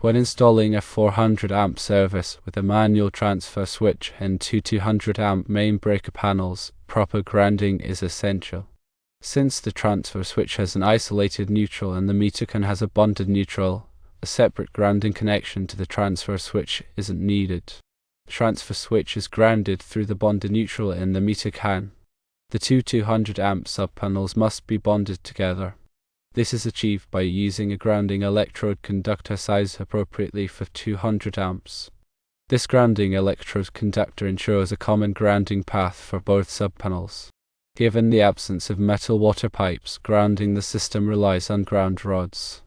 When installing a 400 amp service with a manual transfer switch and two 200 amp main breaker panels, proper grounding is essential. Since the transfer switch has an isolated neutral and the meter can has a bonded neutral, a separate grounding connection to the transfer switch isn't needed. The transfer switch is grounded through the bonded neutral in the meter can. The two 200 amp subpanels must be bonded together. This is achieved by using a grounding electrode conductor size appropriately for 200 amps. This grounding electrode conductor ensures a common grounding path for both subpanels. Given the absence of metal water pipes, grounding the system relies on ground rods.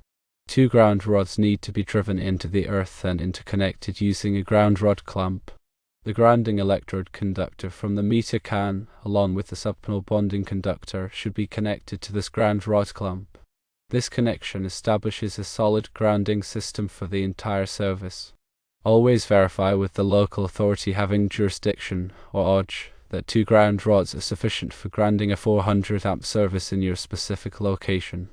Two ground rods need to be driven into the earth and interconnected using a ground rod clamp. The grounding electrode conductor from the meter can, along with the subpanel bonding conductor, should be connected to this ground rod clamp. This connection establishes a solid grounding system for the entire service. Always verify with the local authority having jurisdiction, or OJ, that two ground rods are sufficient for grounding a 400 amp service in your specific location.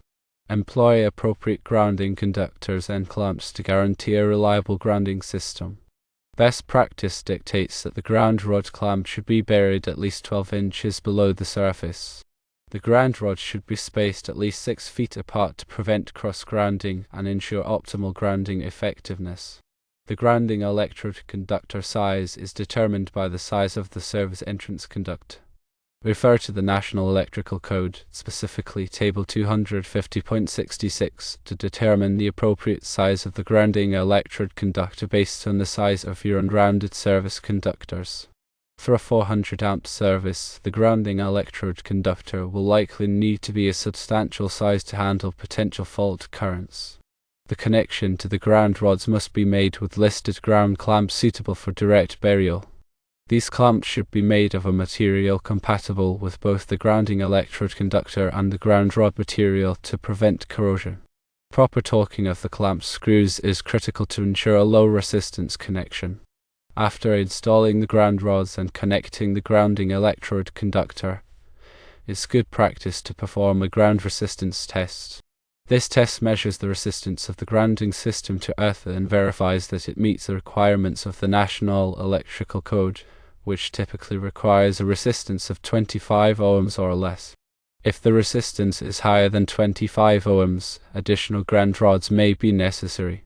Employ appropriate grounding conductors and clamps to guarantee a reliable grounding system. Best practice dictates that the ground rod clamp should be buried at least 12 inches below the surface. The ground rods should be spaced at least 6 feet apart to prevent cross-grounding and ensure optimal grounding effectiveness. The grounding electrode conductor size is determined by the size of the service entrance conduct. Refer to the National Electrical Code, specifically Table 250.66, to determine the appropriate size of the grounding electrode conductor based on the size of your unrounded service conductors. For a 400 amp service, the grounding electrode conductor will likely need to be a substantial size to handle potential fault currents. The connection to the ground rods must be made with listed ground clamps suitable for direct burial. These clamps should be made of a material compatible with both the grounding electrode conductor and the ground rod material to prevent corrosion. Proper torquing of the clamp screws is critical to ensure a low resistance connection. After installing the ground rods and connecting the grounding electrode conductor, it's good practice to perform a ground resistance test. This test measures the resistance of the grounding system to earth and verifies that it meets the requirements of the National Electrical Code, which typically requires a resistance of 25 ohms or less. If the resistance is higher than 25 ohms, additional ground rods may be necessary.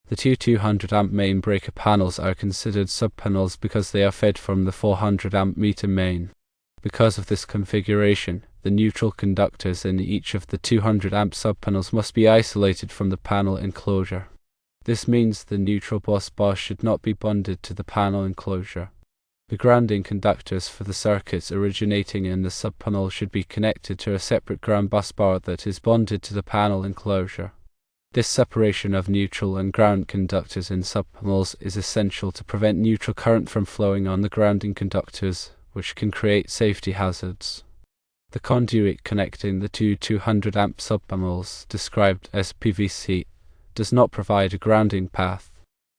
The two 200 amp main breaker panels are considered subpanels because they are fed from the 400 amp meter main. Because of this configuration, the neutral conductors in each of the 200 amp subpanels must be isolated from the panel enclosure. This means the neutral bus bar should not be bonded to the panel enclosure. The grounding conductors for the circuits originating in the subpanel should be connected to a separate ground bus bar that is bonded to the panel enclosure. This separation of neutral and ground conductors in subpanels is essential to prevent neutral current from flowing on the grounding conductors, which can create safety hazards. The conduit connecting the two 200 amp subpanels, described as PVC, does not provide a grounding path.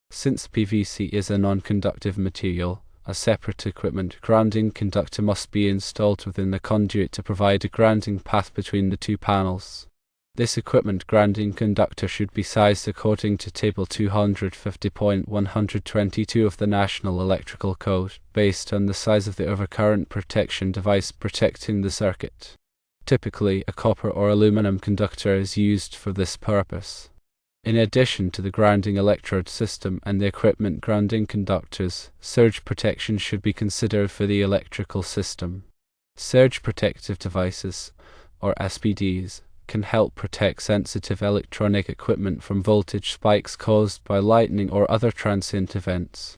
Since PVC is a non-conductive material, a separate equipment grounding conductor must be installed within the conduit to provide a grounding path between the two panels. This equipment grounding conductor should be sized according to Table 250.122 of the National Electrical Code, based on the size of the overcurrent protection device protecting the circuit. Typically, a copper or aluminum conductor is used for this purpose. In addition to the grounding electrode system and the equipment grounding conductors, surge protection should be considered for the electrical system. Surge protective devices, or SPDs, can help protect sensitive electronic equipment from voltage spikes caused by lightning or other transient events.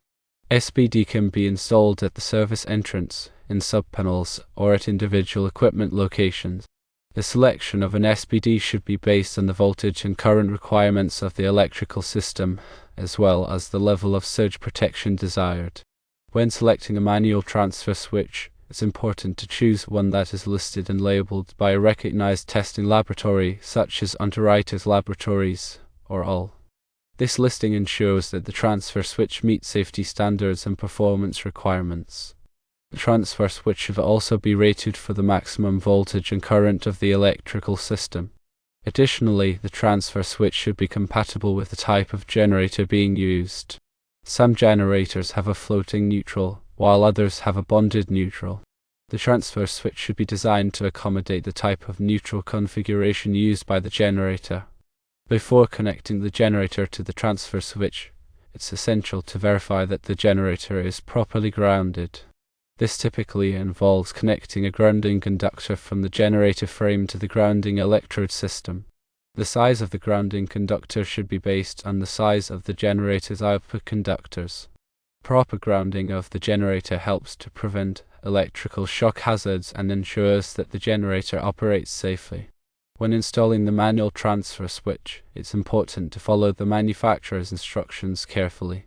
SPD can be installed at the service entrance, in subpanels, or at individual equipment locations. The selection of an SPD should be based on the voltage and current requirements of the electrical system, as well as the level of surge protection desired. When selecting a manual transfer switch, it's important to choose one that is listed and labeled by a recognized testing laboratory, such as Underwriters Laboratories, or all. This listing ensures that the transfer switch meets safety standards and performance requirements. The transfer switch should also be rated for the maximum voltage and current of the electrical system. Additionally, the transfer switch should be compatible with the type of generator being used. Some generators have a floating neutral, while others have a bonded neutral. The transfer switch should be designed to accommodate the type of neutral configuration used by the generator. Before connecting the generator to the transfer switch, it's essential to verify that the generator is properly grounded. This typically involves connecting a grounding conductor from the generator frame to the grounding electrode system. The size of the grounding conductor should be based on the size of the generator's output conductors. Proper grounding of the generator helps to prevent electrical shock hazards and ensures that the generator operates safely. When installing the manual transfer switch, it's important to follow the manufacturer's instructions carefully.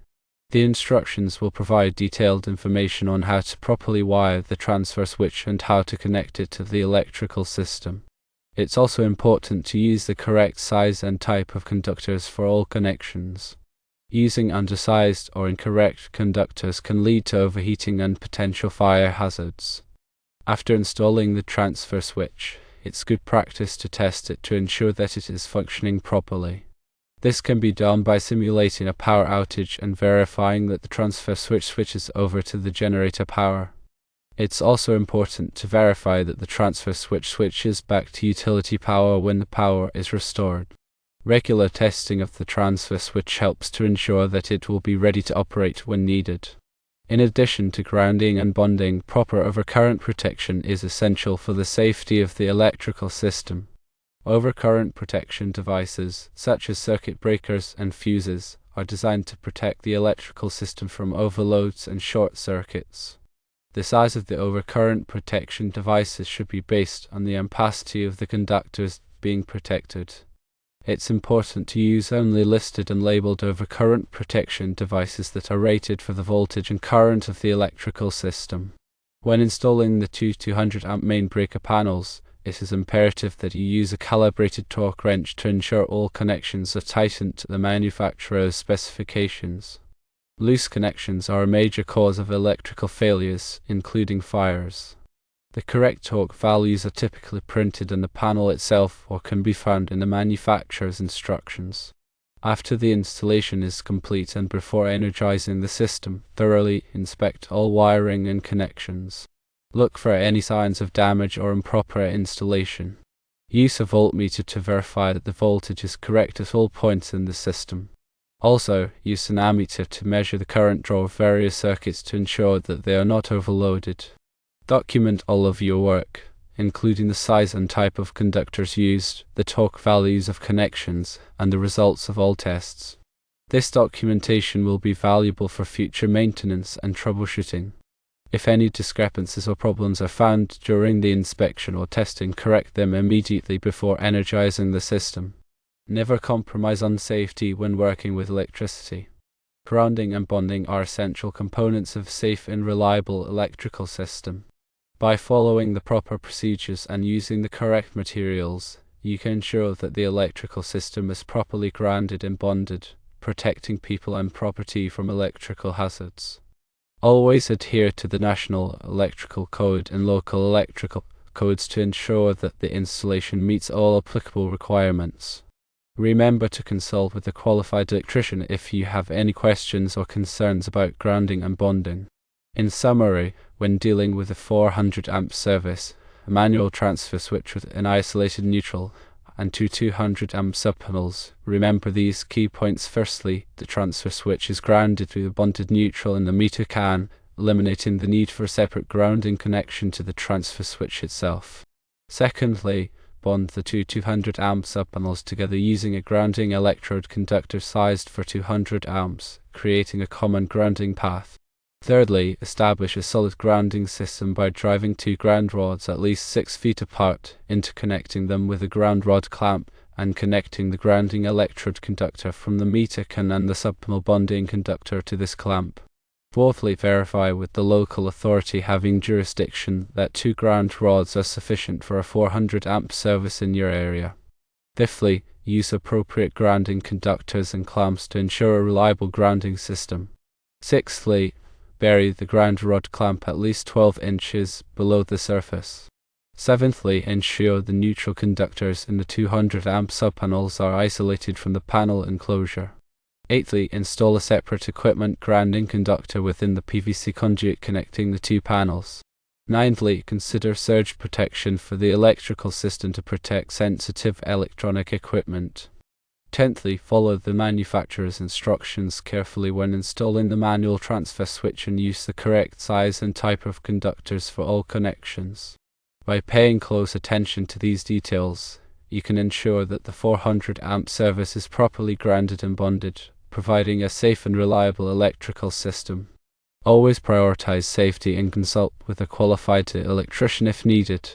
The instructions will provide detailed information on how to properly wire the transfer switch and how to connect it to the electrical system. It's also important to use the correct size and type of conductors for all connections. Using undersized or incorrect conductors can lead to overheating and potential fire hazards. After installing the transfer switch, it's good practice to test it to ensure that it is functioning properly. This can be done by simulating a power outage and verifying that the transfer switch switches over to the generator power. It's also important to verify that the transfer switch switches back to utility power when the power is restored. Regular testing of the transfer switch helps to ensure that it will be ready to operate when needed. In addition to grounding and bonding, proper overcurrent protection is essential for the safety of the electrical system. Overcurrent protection devices, such as circuit breakers and fuses, are designed to protect the electrical system from overloads and short circuits. The size of the overcurrent protection devices should be based on the ampacity of the conductors being protected. It's important to use only listed and labeled overcurrent protection devices that are rated for the voltage and current of the electrical system. When installing the two 200 amp main breaker panels, it is imperative that you use a calibrated torque wrench to ensure all connections are tightened to the manufacturer's specifications. Loose connections are a major cause of electrical failures, including fires. The correct torque values are typically printed on the panel itself or can be found in the manufacturer's instructions. After the installation is complete and before energizing the system, thoroughly inspect all wiring and connections. Look for any signs of damage or improper installation. Use a voltmeter to verify that the voltage is correct at all points in the system. Also, use an ammeter to measure the current draw of various circuits to ensure that they are not overloaded. Document all of your work, including the size and type of conductors used, the torque values of connections, and the results of all tests. This documentation will be valuable for future maintenance and troubleshooting. If any discrepancies or problems are found during the inspection or testing, correct them immediately before energizing the system. Never compromise on safety when working with electricity. Grounding and bonding are essential components of a safe and reliable electrical system. By following the proper procedures and using the correct materials, you can ensure that the electrical system is properly grounded and bonded, protecting people and property from electrical hazards. Always adhere to the National Electrical Code and local electrical codes to ensure that the installation meets all applicable requirements. Remember to consult with a qualified electrician if you have any questions or concerns about grounding and bonding. In summary, when dealing with a 400 amp service, a manual transfer switch with an isolated neutral, and two 200 amp subpanels, remember these key points. Firstly, the transfer switch is grounded through the bonded neutral in the meter can, eliminating the need for a separate grounding connection to the transfer switch itself. Secondly, bond the two 200 amp subpanels together using a grounding electrode conductor sized for 200 amps, creating a common grounding path. Thirdly, establish a solid grounding system by driving two ground rods at least 6 feet apart, interconnecting them with a ground rod clamp, and connecting the grounding electrode conductor from the meter can and the subpanel bonding conductor to this clamp. Fourthly, verify with the local authority having jurisdiction that 2 ground rods are sufficient for a 400 amp service in your area. Fifthly, use appropriate grounding conductors and clamps to ensure a reliable grounding system. Sixthly, bury the ground rod clamp at least 12 inches below the surface. Seventhly, ensure the neutral conductors in the 200 amp subpanels are isolated from the panel enclosure. Eighthly, install a separate equipment grounding conductor within the PVC conduit connecting the two panels. Ninthly, consider surge protection for the electrical system to protect sensitive electronic equipment. Tenthly, follow the manufacturer's instructions carefully when installing the manual transfer switch and use the correct size and type of conductors for all connections. By paying close attention to these details, you can ensure that the 400 amp service is properly grounded and bonded, providing a safe and reliable electrical system. Always prioritize safety and consult with a qualified electrician if needed.